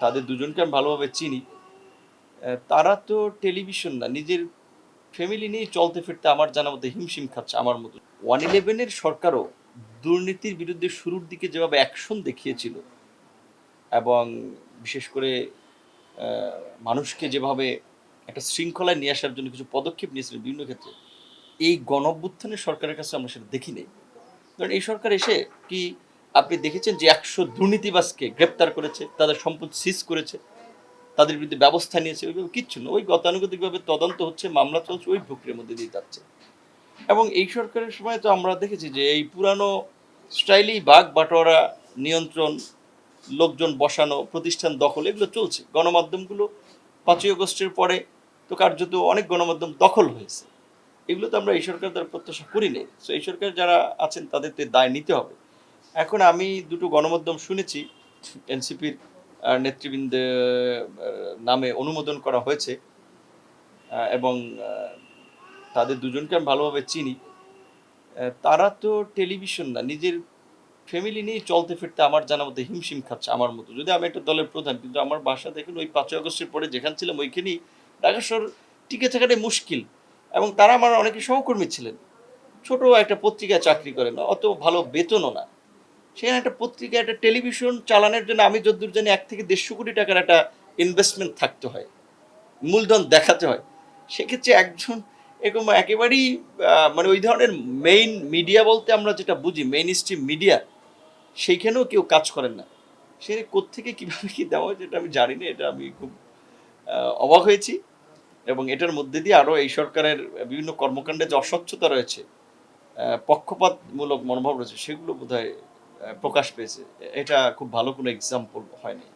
তাদের দুজনকে আমি ভালোভাবে চিনি। তারা তো টেলিভিশন না, নিজের ফ্যামিলি নিয়ে চলতে ফিরতে আমার জানা মতো হিমশিম খাচ্ছে আমার মতো। 111-এর সরকারও দুর্নীতির বিরুদ্ধে শুরুর দিকে যেভাবে অ্যাকশন দেখিয়েছিল এবং বিশেষ করে মানুষকে যেভাবে একটা শৃঙ্খলায় নিয়ে আসার জন্য কিছু পদক্ষেপ নিয়েছিল বিভিন্ন ক্ষেত্রে, এই গণঅভ্যুত্থানের সরকারের কাছে আমরা সেটা দেখি নাই। কারণ এই সরকার এসে কি আপনি দেখেছেন যে 100 দুর্নীতিবাজকে গ্রেপ্তার করেছে, তাদের সম্পদ সিজ করেছে, তাদের বিরুদ্ধে ব্যবস্থা নিয়েছে? ওইভাবে কিচ্ছু না। ওই গতানুগতিকভাবে তদন্ত হচ্ছে, মামলা চলছে, ওই প্রক্রিয়ার মধ্যে দিয়ে যাচ্ছে। এবং এই সরকারের সময় তো আমরা দেখেছি যে এই পুরানো স্টাইলেই বাঘ বাটোয়ারা, নিয়ন্ত্রণ, লোকজন বসানো, প্রতিষ্ঠান দখল, এগুলো চলছে। গণমাধ্যমগুলো 5ই আগস্টের পরে তো কার্যত অনেক গণমাধ্যম দখল হয়েছে। এগুলো তো আমরা এই সরকার দ্বারা প্রত্যাশা করি নাই। সো এই সরকার যারা আছেন তাদের তো দায় নিতে হবে। এখন আমি দুটো গণমাধ্যম শুনেছি এনসিপির নেতৃবৃন্দের নামে অনুমোদন করা হয়েছে, এবং তাদের দুজনকে আমি ভালোভাবে চিনি। তারা তো টেলিভিশন না, নিজের ফ্যামিলি নিয়ে চলতে ফিরতে আমার জানা মতো হিমশিম খাচ্ছে আমার মতো। যদি আমি একটা দলের প্রধান, কিন্তু আমার বাসা দেখুন ওই 5ই আগস্টের পরে যেখানে ছিলাম ওইখানেই ঢাকা শহর টিকে থাকাটাই মুশকিল। এবং তারা আমার অনেকে সহকর্মী ছিলেন, ছোট একটা পত্রিকায় চাকরি করেন, অত ভালো বেতনও না। সেখানে একটা পত্রিকা, একটা টেলিভিশন চালানোর জন্য আমি যতদূর জানি 1 থেকে 150 কোটি টাকার একটা ইনভেস্টমেন্ট থাকতে হয়, মূলধন দেখাতে হয়। সেক্ষেত্রে একজন এরকম একেবারেই মানে ওই ধরনের মেইন মিডিয়া বলতে আমরা যেটা বুঝি, মেইন স্ট্রিম মিডিয়া, সেইখানেও কেউ কাজ করেন না। সে কোত্থেকে কীভাবে কী দেওয়া হয় যেটা আমি জানি না। এটা আমি খুব অবাক হয়েছি। এবং এটার মধ্যে দিয়ে আরও এই সরকারের বিভিন্ন কর্মকাণ্ডে যে অস্বচ্ছতা রয়েছে, পক্ষপাতমূলক মনোভাব রয়েছে, সেগুলো বোধহয় প্রকাশ পেয়েছে। এটা খুব ভালো কোনো এক্সাম্পল হয়নি।